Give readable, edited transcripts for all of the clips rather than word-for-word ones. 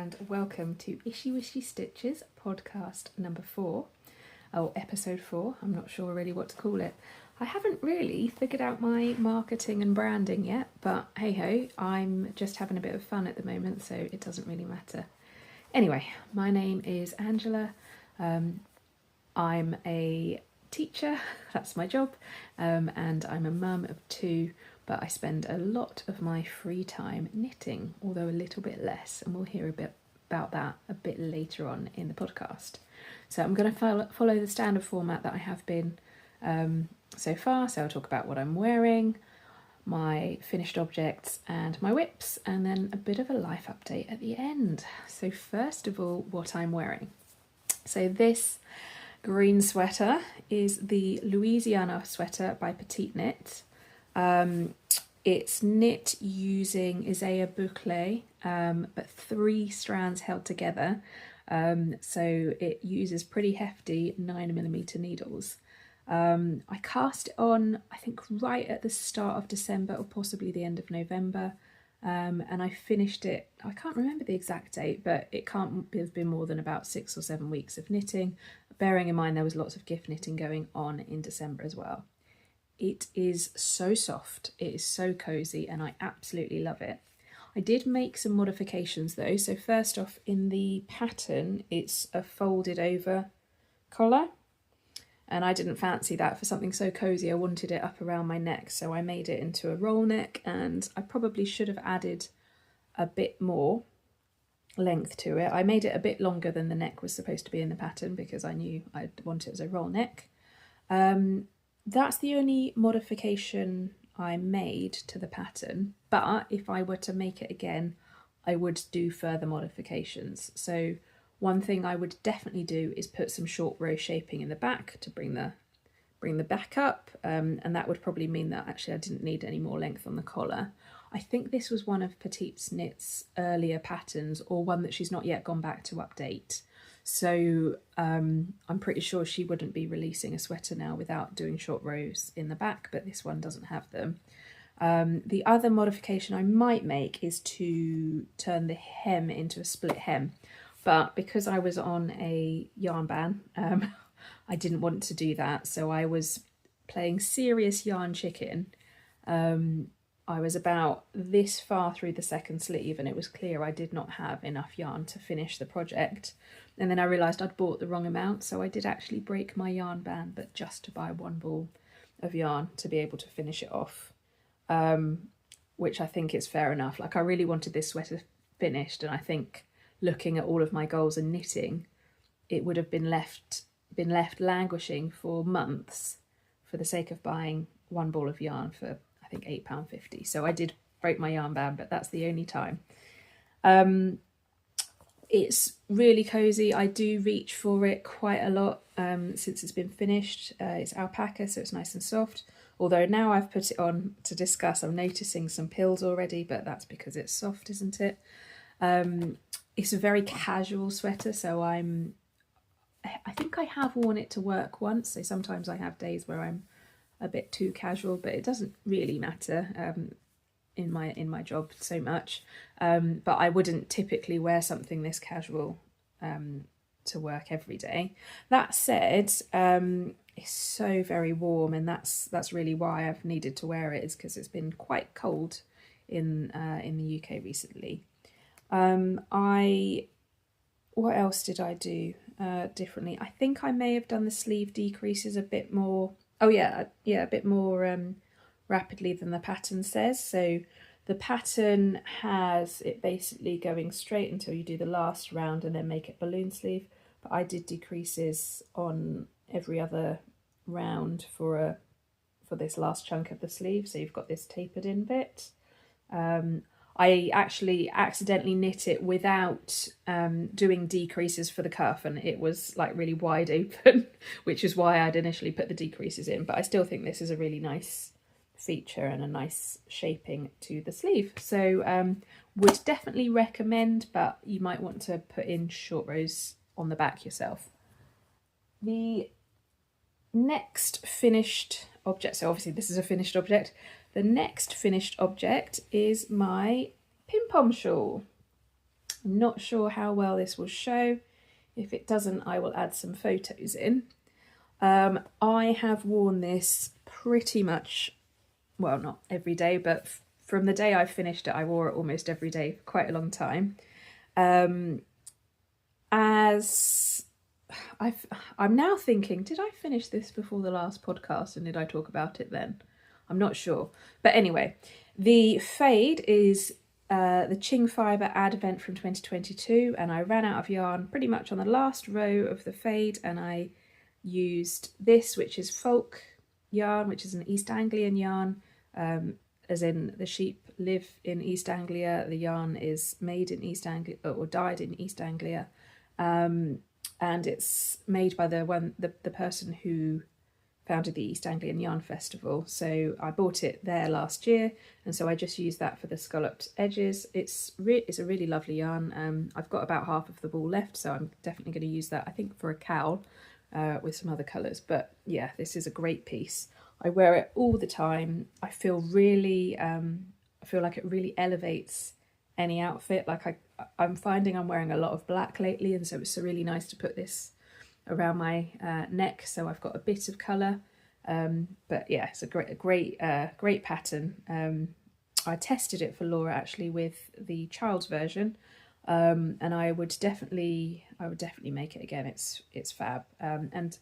and welcome to Isheywisheystitches podcast number 4, or episode 4, I'm not sure really what to call it. I haven't really figured out my marketing and branding yet, but hey ho, I'm just having a bit of fun at the moment, so it doesn't really matter. Anyway, my name is Angela. I'm a teacher, that's my job, and I'm a mum of 2, but I spend a lot of my free time knitting, although a little bit less, and we'll hear a bit about that a bit later on in the podcast. So I'm going to follow the standard format that I have been so far. So I'll talk about what I'm wearing, my finished objects and my whips, and then a bit of a life update at the end. So first of all, what I'm wearing. So this green sweater is the Louisiana sweater by Petite Knit. It's knit using Isheywisheystitches, but 3 strands held together. So it uses pretty hefty 9mm needles. I cast it on, I think, right at the start of December or possibly the end of November. And I finished it, I can't remember the exact date, but it can't have been more than about 6 or 7 weeks of knitting, bearing in mind there was lots of gift knitting going on in December as well. It is so soft, it is so cozy, and I absolutely love it. I did make some modifications though. So first off, in the pattern, it's a folded over collar, and I didn't fancy that for something so cozy. I wanted it up around my neck, so I made it into a roll neck, and I probably should have added a bit more length to it. I made it a bit longer than the neck was supposed to be in the pattern because I knew I'd want it as a roll neck. That's the only modification I made to the pattern, but if I were to make it again, I would do further modifications. So one thing I would definitely do is put some short row shaping in the back to bring the back up, and that would probably mean that actually I didn't need any more length on the collar. I think this was one of Petite Knit's earlier patterns, or one that she's not yet gone back to update. So I'm pretty sure she wouldn't be releasing a sweater now without doing short rows in the back, but this one doesn't have them. The other modification I might make is to turn the hem into a split hem, but because I was on a yarn ban, I didn't want to do that, so I was playing serious yarn chicken. I was about this far through the second sleeve and it was clear I did not have enough yarn to finish the project. And then I realised I'd bought the wrong amount, so I did actually break my yarn ban, but just to buy 1 ball of yarn to be able to finish it off, which I think is fair enough. Like, I really wanted this sweater finished, and I think looking at all of my goals and knitting, it would have been left languishing for months for the sake of buying 1 ball of yarn for I think £8.50. So I did break my yarn ban, but that's the only time. It's really cozy. I do reach for it quite a lot since it's been finished. It's alpaca, so it's nice and soft. Although now I've put it on to discuss, I'm noticing some pills already, but that's because it's soft, isn't it? It's a very casual sweater, so I think I have worn it to work once. So sometimes I have days where I'm a bit too casual, but it doesn't really matter in my job so much. But I wouldn't typically wear something this casual to work every day. That said, it's so very warm, and that's really why I've needed to wear it, is because it's been quite cold in the UK recently. What else did I do differently? I think I may have done the sleeve decreases a bit more. Oh yeah, a bit more rapidly than the pattern says. So the pattern has it basically going straight until you do the last round and then make it balloon sleeve. But I did decreases on every other round for this last chunk of the sleeve. So you've got this tapered in bit. I actually accidentally knit it without doing decreases for the cuff, and it was like really wide open, which is why I'd initially put the decreases in. But I still think this is a really nice feature and a nice shaping to the sleeve. So would definitely recommend, but you might want to put in short rows on the back yourself. The next finished object, so obviously this is a finished object, the next finished object is my pim-pom shawl. I'm not sure how well this will show. If it doesn't, I will add some photos in. I have worn this pretty much, well, not every day, but from the day I finished it, I wore it almost every day for quite a long time. I'm now thinking, did I finish this before the last podcast and did I talk about it then? I'm not sure. But anyway, the fade is the Ching Fibre Advent from 2022, and I ran out of yarn pretty much on the last row of the fade, and I used this, which is folk yarn, which is an East Anglian yarn, as in the sheep live in East Anglia, the yarn is made in East Anglia or dyed in East Anglia, and it's made by the person who founded the East Anglian Yarn Festival. So I bought it there last year, and so I just used that for the scalloped edges. It's a really lovely yarn. I've got about half of the ball left, so I'm definitely going to use that, I think, for a cowl with some other colours. But yeah, this is a great piece. I wear it all the time. I feel really, I feel like it really elevates any outfit. Like I'm finding I'm wearing a lot of black lately, and so it's really nice to put this around my neck, so I've got a bit of colour. But yeah, it's a great pattern. I tested it for Laura actually with the child's version, and I would definitely make it again. It's fab. And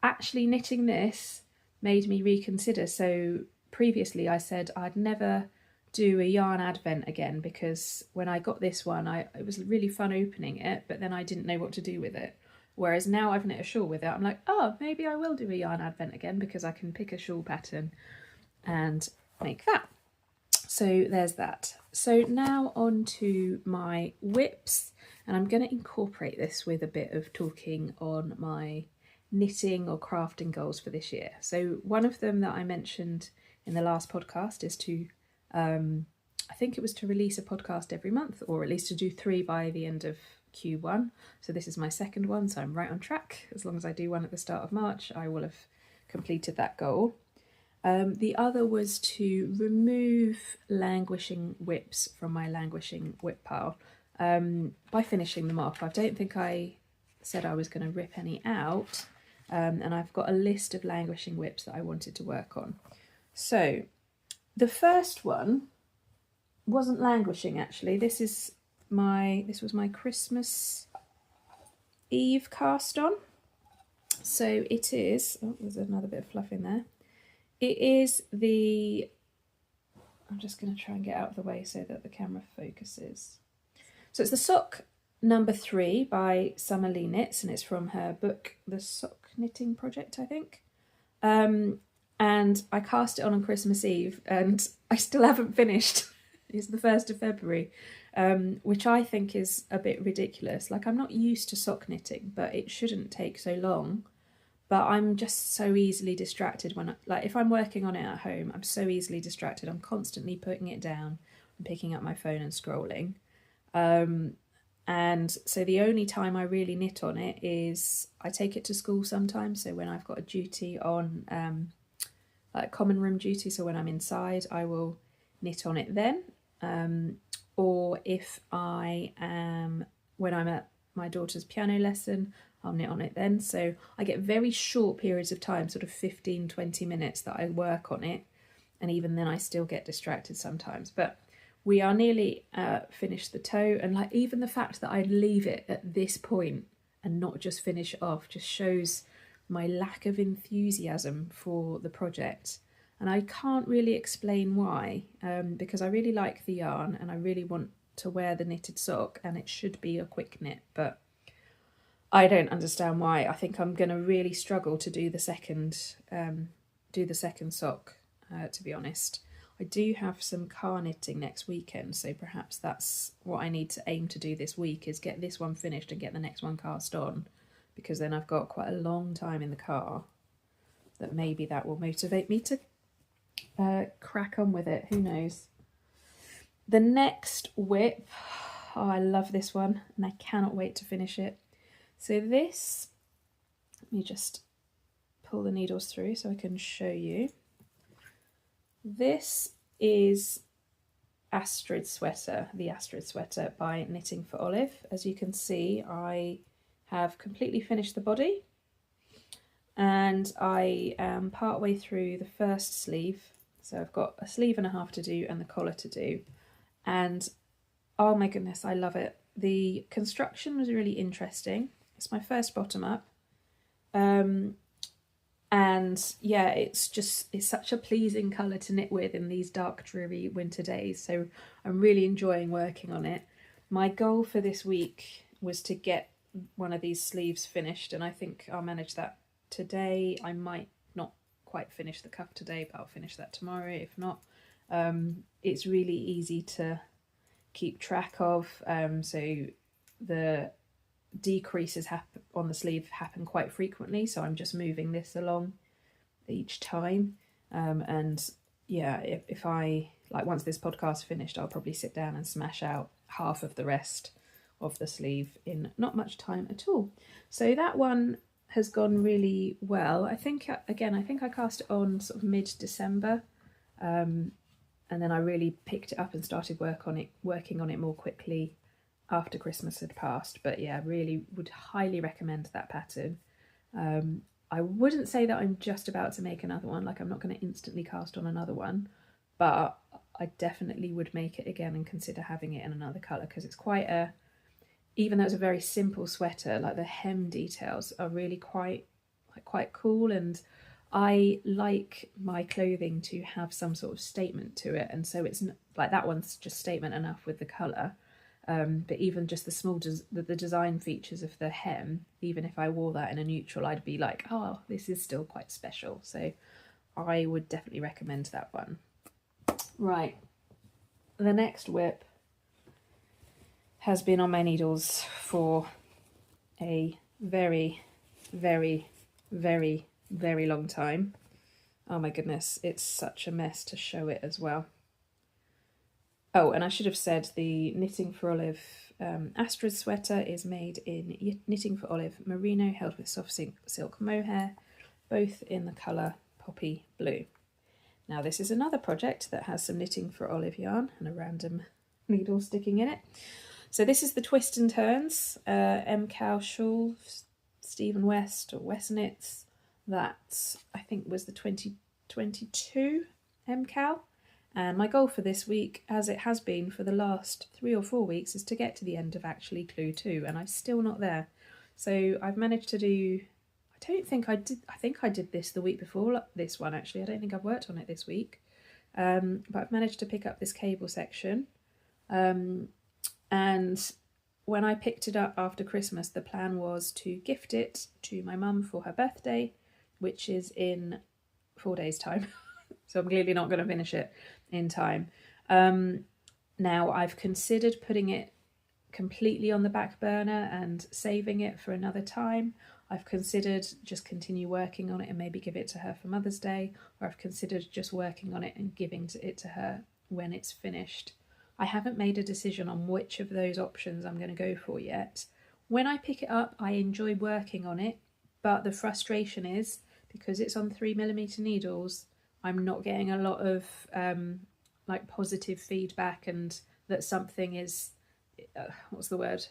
actually knitting this made me reconsider. So previously I said I'd never do a yarn advent again, because when I got this one, it was really fun opening it, but then I didn't know what to do with it. Whereas now I've knit a shawl with it, I'm like, oh, maybe I will do a yarn advent again, because I can pick a shawl pattern and make that. So there's that. So now on to my whips, and I'm going to incorporate this with a bit of talking on my knitting or crafting goals for this year. So one of them that I mentioned in the last podcast is to, I think it was to release a podcast every month, or at least to do 3 by the end of Q1. So this is my second one, so I'm right on track. As long as I do one at the start of March, I will have completed that goal. The other was to remove languishing whips from my languishing whip pile by finishing them off. I don't think I said I was going to rip any out, and I've got a list of languishing whips that I wanted to work on. So the first one wasn't languishing actually. This was my Christmas Eve cast on. So it is, oh, there's another bit of fluff in there. It is the, I'm just going to try and get out of the way so that the camera focuses. So it's the sock number 3 by Summer Lee Knits, and it's from her book, The Sock Knitting Project, I think. And I cast it on Christmas Eve, and I still haven't finished. It's the 1st of February, which I think is a bit ridiculous. Like, I'm not used to sock knitting, but it shouldn't take so long. But I'm just so easily distracted when, if I'm working on it at home, I'm so easily distracted. I'm constantly putting it down and picking up my phone and scrolling. And so the only time I really knit on it is I take it to school sometimes. So when I've got a duty on, like common room duty, so when I'm inside, I will knit on it then. Or if I am, when I'm at my daughter's piano lesson, I'll knit on it then. So I get very short periods of time, sort of 15-20 minutes that I work on it, and even then I still get distracted sometimes. But we are nearly finished the toe, and like even the fact that I leave it at this point and not just finish it off just shows my lack of enthusiasm for the project. And I can't really explain why, because I really like the yarn and I really want to wear the knitted sock, and it should be a quick knit, but I don't understand why. I think I'm going to really struggle to do the second sock, to be honest. I do have some car knitting next weekend, so perhaps that's what I need to aim to do this week, is get this one finished and get the next one cast on, because then I've got quite a long time in the car. That maybe that will motivate me to crack on with it. Who knows? The next whip, oh, I love this one and I cannot wait to finish it. So this, let me just pull the needles through so I can show you. This is Astrid sweater, the Astrid sweater by Knitting for Olive. As you can see, I have completely finished the body, and I am part way through the first sleeve. So I've got a sleeve and a half to do and the collar to do, and oh my goodness, I love it. The construction was really interesting. It's my first bottom up. And yeah, it's such a pleasing colour to knit with in these dark, dreary winter days. So I'm really enjoying working on it. My goal for this week was to get one of these sleeves finished, and I think I'll manage that today. I might not quite finish the cuff today, but I'll finish that tomorrow if not. It's really easy to keep track of, so the decreases on the sleeve happen quite frequently, so I'm just moving this along each time, and yeah, if I once this podcast finished, I'll probably sit down and smash out half of the rest of the sleeve in not much time at all. So that one has gone really well. I think I cast it on sort of mid-December, and then I really picked it up and started working on it more quickly after Christmas had passed. But yeah, really would highly recommend that pattern. I wouldn't say that I'm just about to make another one, I'm not going to instantly cast on another one, but I definitely would make it again and consider having it in another colour, because it's even though it's a very simple sweater, the hem details are really quite cool, and I like my clothing to have some sort of statement to it, and so it's that one's just statement enough with the colour. But even just the design features of the hem, even if I wore that in a neutral, I'd be like, oh, this is still quite special. So I would definitely recommend that one. Right, the next whip has been on my needles for a very, very, very, very long time. Oh my goodness, it's such a mess to show it as well. Oh, and I should have said the Knitting for Olive Astrid sweater is made in Knitting for Olive merino held with soft silk mohair, both in the colour poppy blue. Now this is another project that has some Knitting for Olive yarn and a random needle sticking in it. So this is the Twist and Turns MCAL shawl, Stephen West or West Knits. That I think was the 2022 MCAL. And my goal for this week, as it has been for the last 3 or 4 weeks, is to get to the end of actually Clue 2, and I'm still not there. So I've managed to do, I think I did this the week before this one actually, I don't think I've worked on it this week. But I've managed to pick up this cable section. And when I picked it up after Christmas, the plan was to gift it to my mum for her birthday, which is in 4 days' time. So I'm clearly not going to finish it in time. Now I've considered putting it completely on the back burner and saving it for another time. I've considered just continue working on it and maybe give it to her for Mother's Day, or I've considered just working on it and giving it to her when it's finished. I haven't made a decision on which of those options I'm going to go for yet. When I pick it up, I enjoy working on it, but the frustration is, because it's on 3mm needles, I'm not getting a lot of positive feedback, and that something is, what's the word?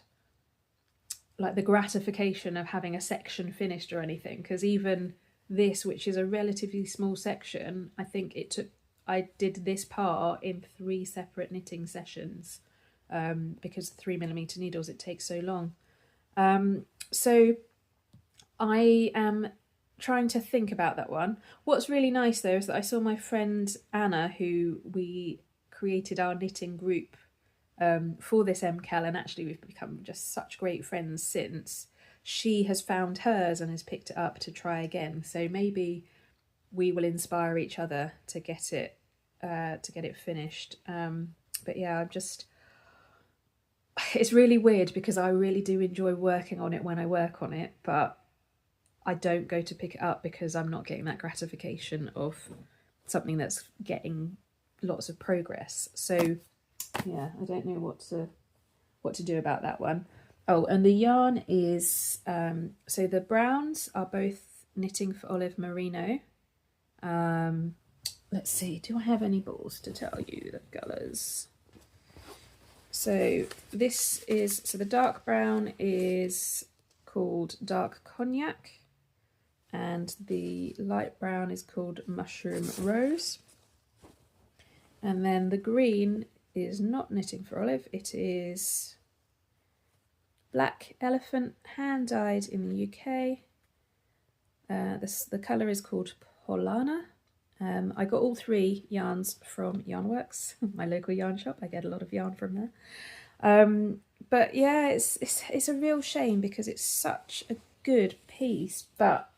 The gratification of having a section finished or anything. Because even this, which is a relatively small section, I think I did this part in 3 separate knitting sessions, because 3mm needles, it takes so long. So I am trying to think about that one. What's really nice though is that I saw my friend Anna, who we created our knitting group for this MCAL, and actually we've become just such great friends since. She has found hers and has picked it up to try again, so maybe we will inspire each other to get it finished. But yeah, it's really weird because I really do enjoy working on it when I work on it, but I don't go to pick it up because I'm not getting that gratification of something that's getting lots of progress. So yeah, I don't know what to do about that one. Oh, and the yarn is, so the browns are both Knitting for Olive merino. Let's see, do I have any balls to tell you the colours? So the dark brown is called dark cognac, and the light brown is called mushroom rose. And then the green is not knitting for olive, it is black elephant, hand dyed in the UK. The colour is called Polana. I got all three yarns from Yarnworks, my local yarn shop. I get a lot of yarn from there. But yeah, it's a real shame because it's such a good piece, but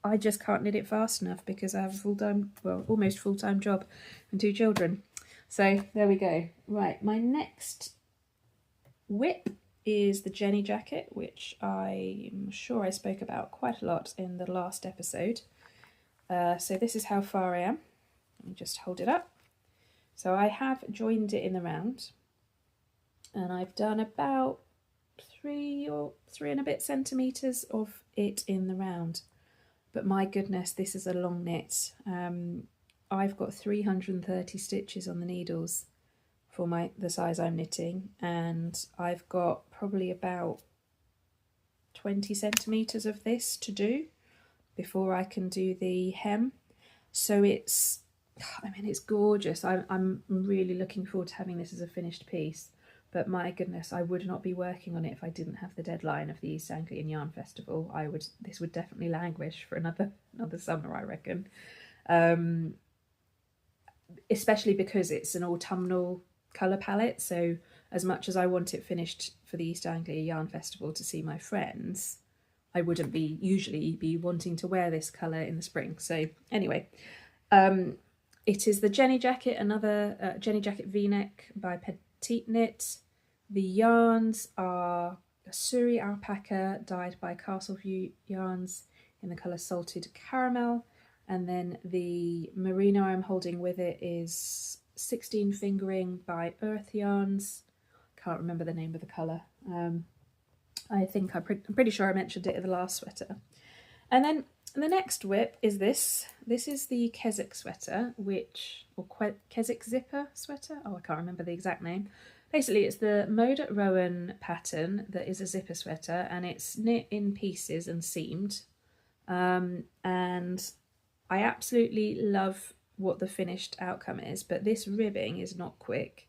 I just can't knit it fast enough because I have a full-time, well, almost full-time job and 2 children. So there we go. Right, my next whip is the Jenny jacket, which I'm sure I spoke about quite a lot in the last episode. So this is how far I am. Let me just hold it up. So I have joined it in the round, and I've done about 3 or 3 and a bit centimetres of it in the round. But my goodness, this is a long knit. I've got 330 stitches on the needles for the size I'm knitting, and I've got probably about 20 centimetres of this to do before I can do the hem. So it's gorgeous. I'm really looking forward to having this as a finished piece, but my goodness, I would not be working on it if I didn't have the deadline of the East Anglian Yarn Festival. This would definitely languish for another summer, I reckon. Especially because it's an autumnal colour palette, so as much as I want it finished for the East Anglia Yarn Festival to see my friends, I wouldn't usually be wanting to wear this colour in the spring. So anyway, it is the Jenny jacket, another Jenny jacket v-neck by Petite Knit. The yarns are a Surrey alpaca dyed by Castleview Yarns in the colour Salted Caramel, and then the merino I'm holding with it is 16 Fingering by Earth Yarns. Can't remember the name of the colour. I'm pretty sure I mentioned it in the last sweater. And then the next whip is this. This is the Keswick sweater, Keswick zipper sweater. Oh, I can't remember the exact name. Basically, it's the mode at rowan pattern that is a zipper sweater, and it's knit in pieces and seamed. And I absolutely love what the finished outcome is, but this ribbing is not quick.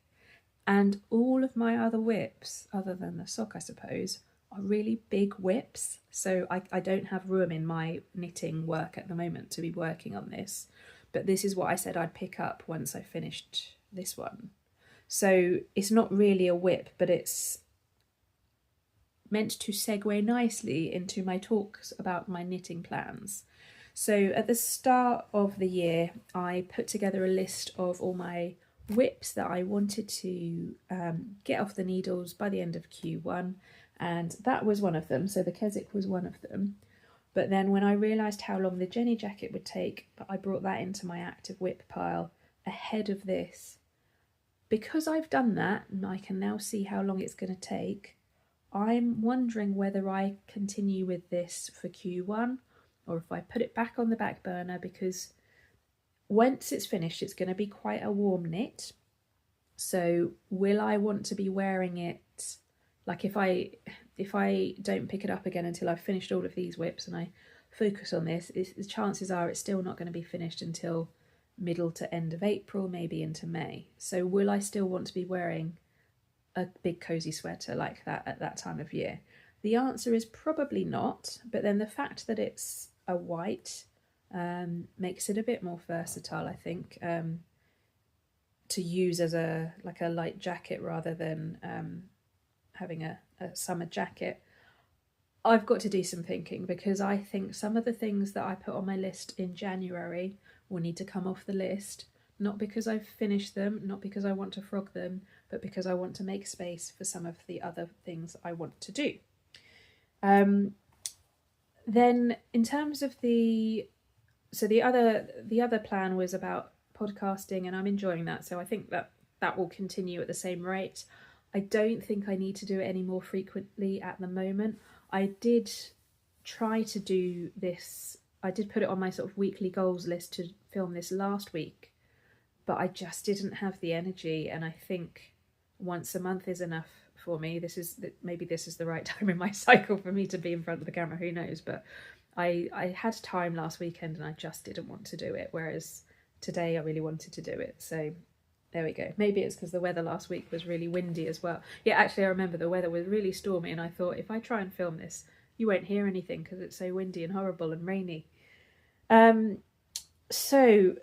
And all of my other whips, other than the sock, I suppose, are really big whips. So I don't have room in my knitting work at the moment to be working on this. But this is what I said I'd pick up once I finished this one. So it's not really a whip, but it's meant to segue nicely into my talks about my knitting plans. So at the start of the year, I put together a list of all my whips that I wanted to get off the needles by the end of Q1, and that was one of them. So the Keswick was one of them. But then when I realised how long the Jenny jacket would take, I brought that into my active whip pile ahead of this. Because I've done that and I can now see how long it's going to take, I'm wondering whether I continue with this for Q1 or if I put it back on the back burner, because once it's finished, it's going to be quite a warm knit. So will I want to be wearing it, like if I don't pick it up again until I've finished all of these whips and I focus on this, the chances are it's still not going to be finished until middle to end of April, maybe into May. So will I still want to be wearing a big cozy sweater like that at that time of year? The answer is probably not, but then the fact that it's a white makes it a bit more versatile, I think, to use as a light jacket rather than having a summer jacket. I've got to do some thinking, because I think some of the things that I put on my list in January will need to come off the list, not because I've finished them, not because I want to frog them, but because I want to make space for some of the other things I want to do. Then in terms of the other plan was about podcasting, and I'm enjoying that, so I think that will continue at the same rate. I don't think I need to do it any more frequently at the moment. I did try to do this, I did put it on my sort of weekly goals list to film this last week, but I just didn't have the energy, and I think once a month is enough for me. Maybe this is the right time in my cycle for me to be in front of the camera, who knows, but I had time last weekend and I just didn't want to do it, whereas today I really wanted to do it. So there we go. Maybe it's because the weather last week was really windy as well. Yeah, actually I remember the weather was really stormy and I thought, if I try and film this, you won't hear anything because it's so windy and horrible and rainy. So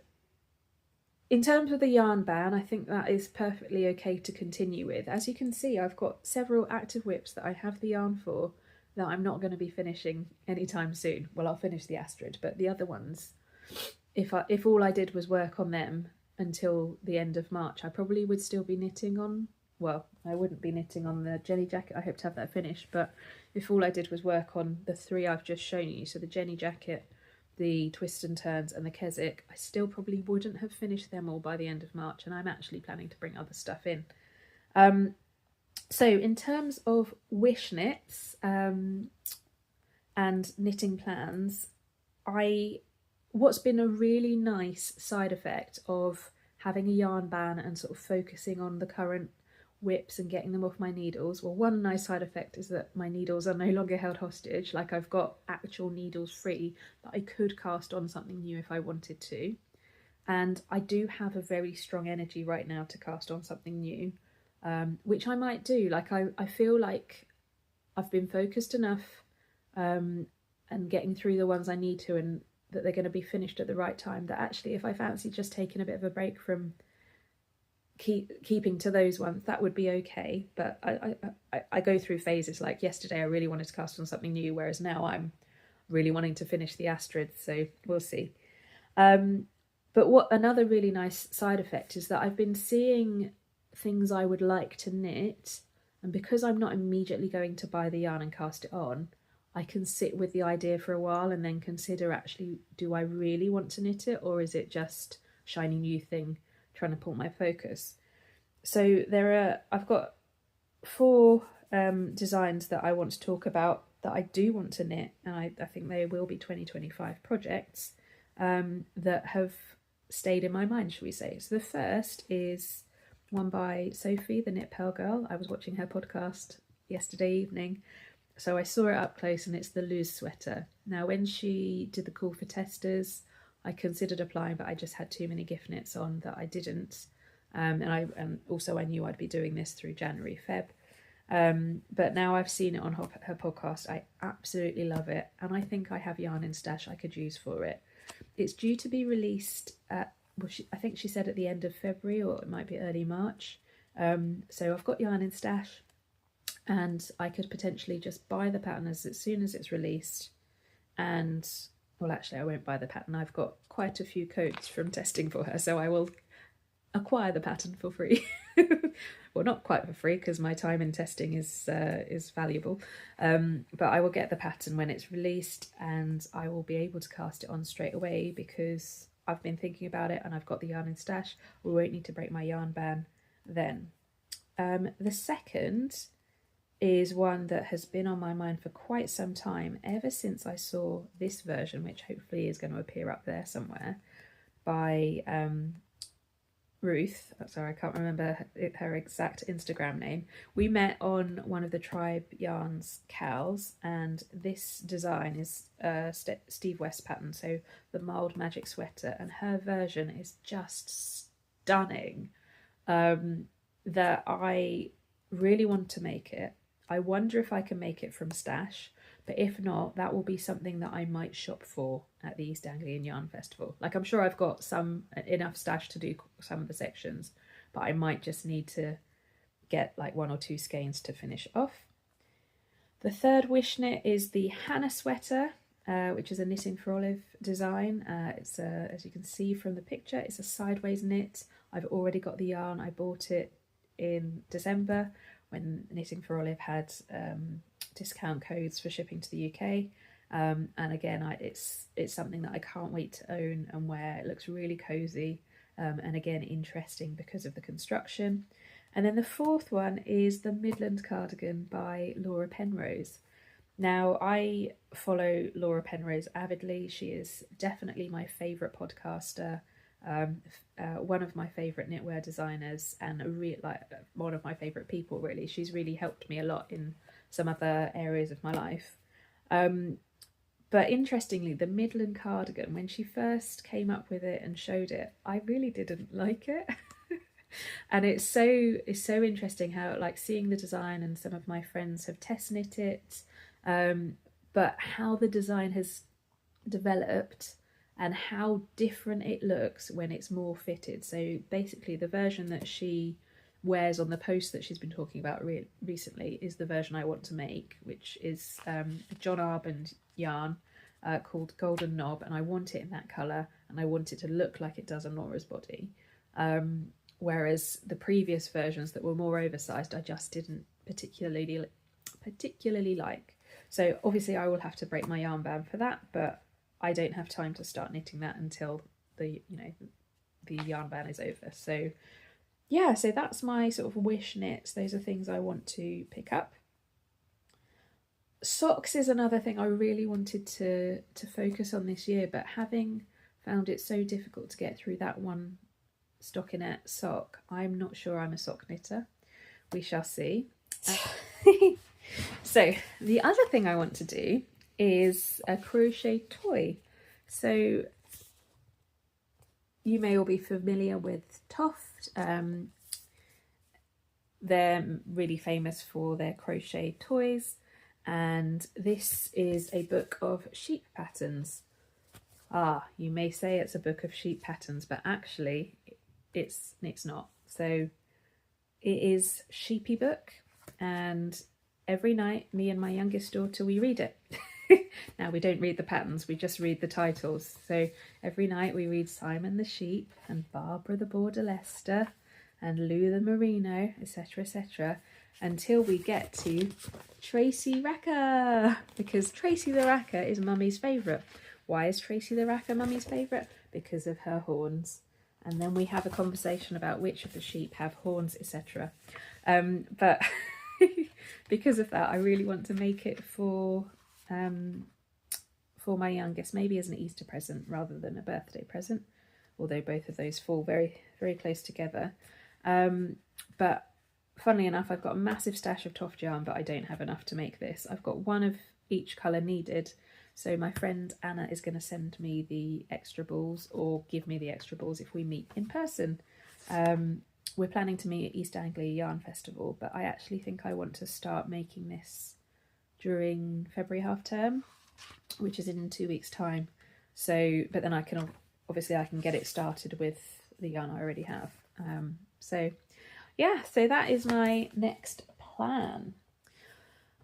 in terms of the yarn ban, I think that is perfectly okay to continue with. As you can see, I've got several active whips that I have the yarn for that I'm not going to be finishing anytime soon. Well, I'll finish the Astrid, but the other ones, if all I did was work on them until the end of March, I probably would still be knitting on, well, I wouldn't be knitting on the Jenny jacket. I hope to have that finished, but if all I did was work on the 3 I've just shown you, so the Jenny jacket, the Twist and Turns and the Keswick, I still probably wouldn't have finished them all by the end of March, and I'm actually planning to bring other stuff in. So in terms of wish knits and knitting plans, what's been a really nice side effect of having a yarn ban and sort of focusing on the current whips and getting them off my needles, well, one nice side effect is that my needles are no longer held hostage. Like, I've got actual needles free that I could cast on something new if I wanted to, and I do have a very strong energy right now to cast on something new, which I might do. Like, I feel like I've been focused enough and getting through the ones I need to, and that they're going to be finished at the right time, that actually if I fancy just taking a bit of a break from keeping to those ones, that would be okay. But I go through phases. Like yesterday I really wanted to cast on something new, whereas now I'm really wanting to finish the Astrid, so we'll see. But what another really nice side effect is that I've been seeing things I would like to knit, and because I'm not immediately going to buy the yarn and cast it on, I can sit with the idea for a while and then consider, actually, do I really want to knit it, or is it just shiny new thing trying to pull my focus? So I've got 4 designs that I want to talk about that I do want to knit, and I think they will be 2025 projects that have stayed in my mind, shall we say. So the first is one by Sophie, the Knit Pearl Girl. I was watching her podcast yesterday evening, so I saw it up close, and it's the loose sweater. Now, when she did the call for testers, I considered applying, but I just had too many gift knits on that I didn't. And also I knew I'd be doing this through January, Feb. But now I've seen it on her podcast. I absolutely love it, and I think I have yarn in stash I could use for it. It's due to be released at, well, I think she said at the end of February, or it might be early March. So I've got yarn in stash, and I could potentially just buy the pattern as soon as it's released. And, well, actually I won't buy the pattern. I've got quite a few codes from testing for her, so I will acquire the pattern for free. Well, not quite for free, because my time in testing is valuable, but I will get the pattern when it's released, and I will be able to cast it on straight away because I've been thinking about it and I've got the yarn in stash. We won't need to break my yarn ban then. The second is one that has been on my mind for quite some time, ever since I saw this version, which hopefully is going to appear up there somewhere, by Ruth. Sorry, I can't remember her exact Instagram name. We met on one of the Tribe Yarns cows, and this design is Steve West pattern, so the Mild Magic Sweater, and her version is just stunning. That I really want to make it. I wonder if I can make it from stash, but if not, that will be something that I might shop for at the East Anglian Yarn Festival. Like, I'm sure I've got enough stash to do some of the sections, but I might just need to get like 1 or 2 skeins to finish off. The third wish knit is the Hannah Sweater, which is a Knitting for Olive design. It's as you can see from the picture, it's a sideways knit. I've already got the yarn. I bought it in December when Knitting for Olive had discount codes for shipping to the UK, and again, it's something that I can't wait to own and wear. It looks really cozy, and again interesting because of the construction. And then the fourth one is the Midland Cardigan by Laura Penrose. Now, I follow Laura Penrose avidly. She is definitely my favourite podcaster one of my favourite knitwear designers and one of my favourite people, really. She's really helped me a lot in some other areas of my life. But interestingly, the Midland cardigan, when she first came up with it and showed it, I really didn't like it. And it's so interesting how, like, seeing the design, and some of my friends have test knit it, but how the design has developed and how different it looks when it's more fitted. So basically the version that she wears on the post that she's been talking about recently is the version I want to make, which is a John Arband yarn called Golden Knob, and I want it in that colour, and I want it to look like it does on Laura's body. Whereas the previous versions that were more oversized, I just didn't particularly like. So obviously I will have to break my yarn ban for that, but I don't have time to start knitting that until the yarn ban is over. So yeah, so that's my sort of wish knits. Those are things I want to pick up. Socks is another thing I really wanted to focus on this year, but having found it so difficult to get through that one stockinette sock, I'm not sure I'm a sock knitter. We shall see. So the other thing I want to do is a crochet toy. So you may all be familiar with Toft. They're really famous for their crochet toys, and this is a book of sheep patterns. You may say it's a book of sheep patterns, but actually it's not. So it is sheepy book, and every night me and my youngest daughter, we read it. Now we don't read the patterns, we just read the titles. So every night we read Simon the sheep and Barbara the border Leicester and Lou the merino, etc, etc, until we get to Tracy Racker, because Tracy the Racker is Mummy's favourite. Why is Tracy the Racker Mummy's favourite? Because of her horns. And then we have a conversation about which of the sheep have horns, etc. But because of that, I really want to make it for my youngest, maybe as an Easter present rather than a birthday present, although both of those fall very, very close together. But funnily enough, I've got a massive stash of Toft yarn, but I don't have enough to make this. I've got one of each colour needed, so my friend Anna is going to send me the extra balls, or give me the extra balls if we meet in person. We're planning to meet at East Anglia Yarn Festival, but I actually think I want to start making this during February half term, which is in 2 weeks' time. So, but then I can get it started with the yarn I already have. So yeah, so that is my next plan.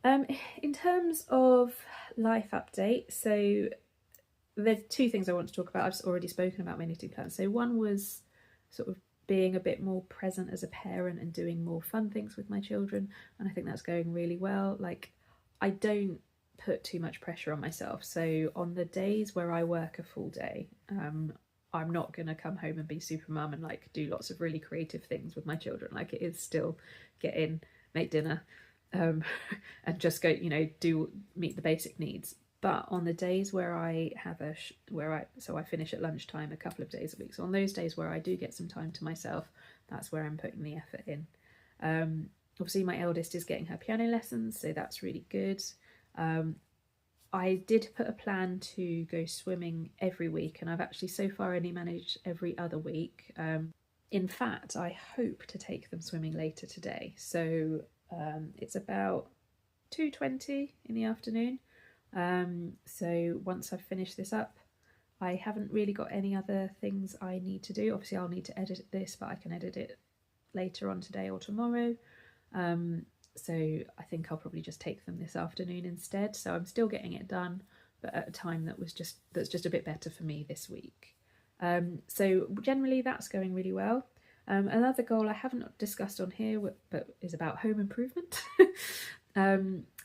In terms of life update, so there are two things I want to talk about. I've already spoken about my knitting plans. So one was sort of being a bit more present as a parent and doing more fun things with my children, and I think that's going really well. Like, I don't put too much pressure on myself. So on the days where I work a full day, I'm not going to come home and be super mum and like do lots of really creative things with my children. Like, it is still get in, make dinner, and just go, meet the basic needs. But on the days where I have so I finish at lunchtime a couple of days a week. So on those days where I do get some time to myself, that's where I'm putting the effort in. Obviously my eldest is getting her piano lessons, so that's really good. I did put a plan to go swimming every week, and I've actually so far only managed every other week. In fact, I hope to take them swimming later today. So it's about 2:20 in the afternoon. So once I've finished this up, I haven't really got any other things I need to do. Obviously I'll need to edit this, but I can edit it later on today or tomorrow. So I think I'll probably just take them this afternoon instead. So I'm still getting it done, but at a time that's just a bit better for me this week. So generally that's going really well. Another goal I haven't discussed on here, but is about home improvement.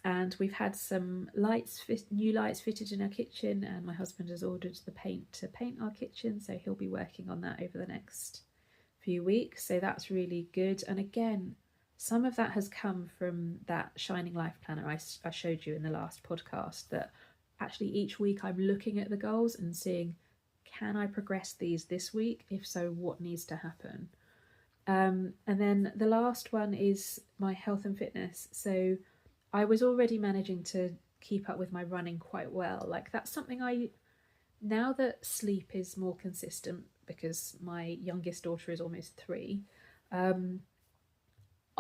And we've had some new lights fitted in our kitchen, and my husband has ordered the paint to paint our kitchen, so he'll be working on that over the next few weeks. So that's really good. And again, some of that has come from that Shining Life planner I showed you in the last podcast, that actually each week I'm looking at the goals and seeing, can I progress these this week? If so, what needs to happen? And then the last one is my health and fitness. So I was already managing to keep up with my running quite well. Like that's something now that sleep is more consistent because my youngest daughter is almost 3,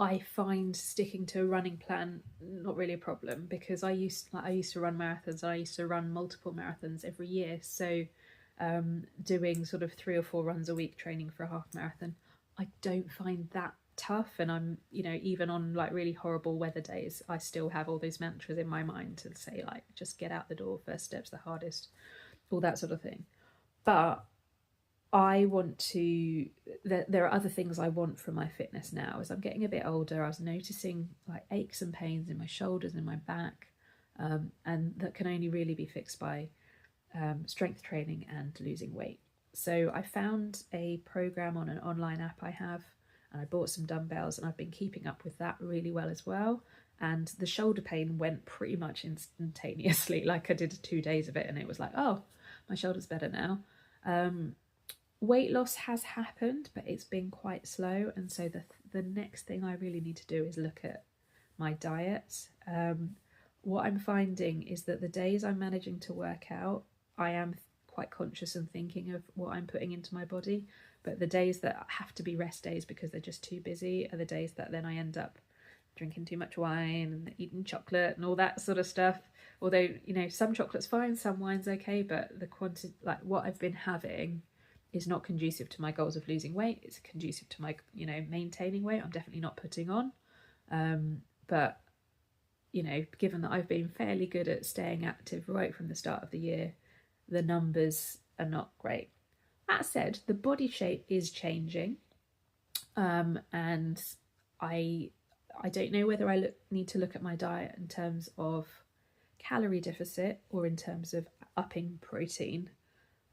I find sticking to a running plan not really a problem, because I used to run marathons. I used to run multiple marathons every year. So doing sort of 3 or 4 runs a week training for a half marathon, I don't find that tough. And I'm, even on like really horrible weather days, I still have all those mantras in my mind to say like, just get out the door, first step's the hardest, all that sort of thing. But I want to, there are other things I want from my fitness now. As I'm getting a bit older, I was noticing like aches and pains in my shoulders and my back, and that can only really be fixed by strength training and losing weight. So I found a program on an online app I have, and I bought some dumbbells, and I've been keeping up with that really well as well. And the shoulder pain went pretty much instantaneously. Like I did 2 days of it and it was like, oh, my shoulder's better now. Weight loss has happened, but it's been quite slow. And so the next thing I really need to do is look at my diet. What I'm finding is that the days I'm managing to work out, I am quite conscious and thinking of what I'm putting into my body. But the days that have to be rest days because they're just too busy are the days that then I end up drinking too much wine and eating chocolate and all that sort of stuff. Although, some chocolate's fine, some wine's okay, but the quantity, like what I've been having, is not conducive to my goals of losing weight. It's conducive to my, maintaining weight. I'm definitely not putting on. But, given that I've been fairly good at staying active right from the start of the year, the numbers are not great. That said, the body shape is changing. And I don't know whether I need to look at my diet in terms of calorie deficit or in terms of upping protein.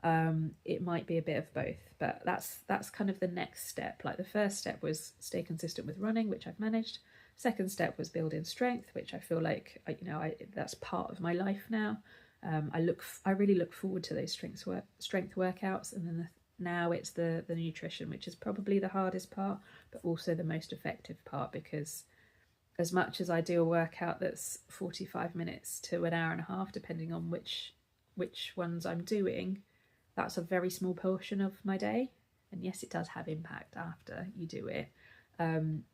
It might be a bit of both, but that's kind of the next step. Like the first step was stay consistent with running, which I've managed. Second step was building strength, which I feel like that's part of my life now. I really look forward to those strength workouts, and then now it's the nutrition, which is probably the hardest part, but also the most effective part, because as much as I do a workout that's 45 minutes to an hour and a half, depending on which ones I'm doing, that's a very small portion of my day. And yes, it does have impact after you do it.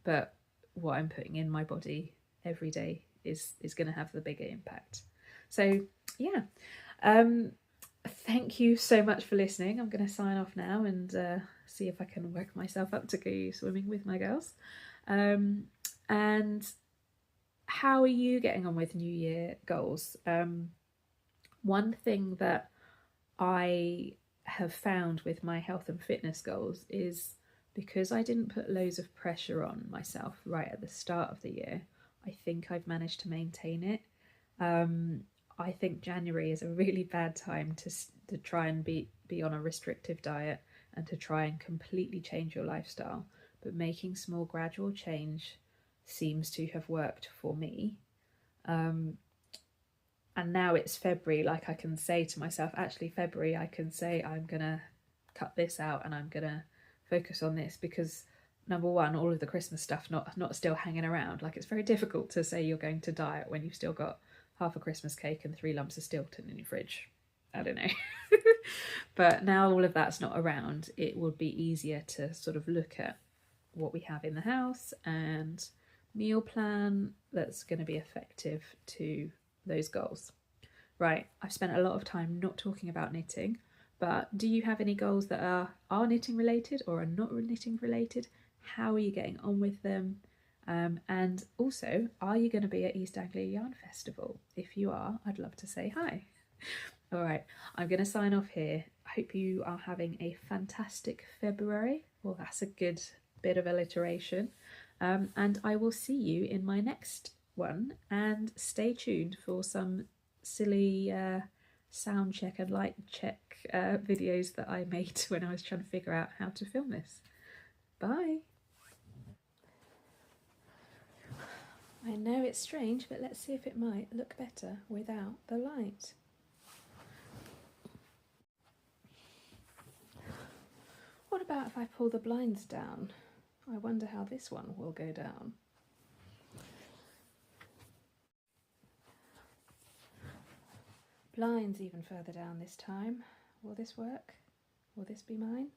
But what I'm putting in my body every day is going to have the bigger impact. So yeah, thank you so much for listening. I'm going to sign off now and see if I can work myself up to go swimming with my girls. And how are you getting on with New Year goals? One thing that I have found with my health and fitness goals is, because I didn't put loads of pressure on myself right at the start of the year, I think I've managed to maintain it. I think January is a really bad time to try and be on a restrictive diet and to try and completely change your lifestyle. But making small gradual change seems to have worked for me. And now it's February, like I can say to myself, actually February, I can say I'm going to cut this out and I'm going to focus on this, because number one, all of the Christmas stuff not still hanging around. Like it's very difficult to say you're going to diet when you've still got half a Christmas cake and 3 lumps of Stilton in your fridge. I don't know. But now all of that's not around, it would be easier to sort of look at what we have in the house and meal plan that's going to be effective to those goals. Right, I've spent a lot of time not talking about knitting, but do you have any goals that are knitting related or are not knitting related? How are you getting on with them? And also, are you going to be at East Anglia Yarn Festival? If you are, I'd love to say hi. All right, I'm going to sign off here. I hope you are having a fantastic February. Well, that's a good bit of alliteration. And I will see you in my next one, and stay tuned for some silly sound check and light check videos that I made when I was trying to figure out how to film this. Bye. I know it's strange, but let's see if it might look better without the light. about if I pull the blinds down? I wonder how this one will go down. Blinds even further down this time. Will this work? Will this be mine?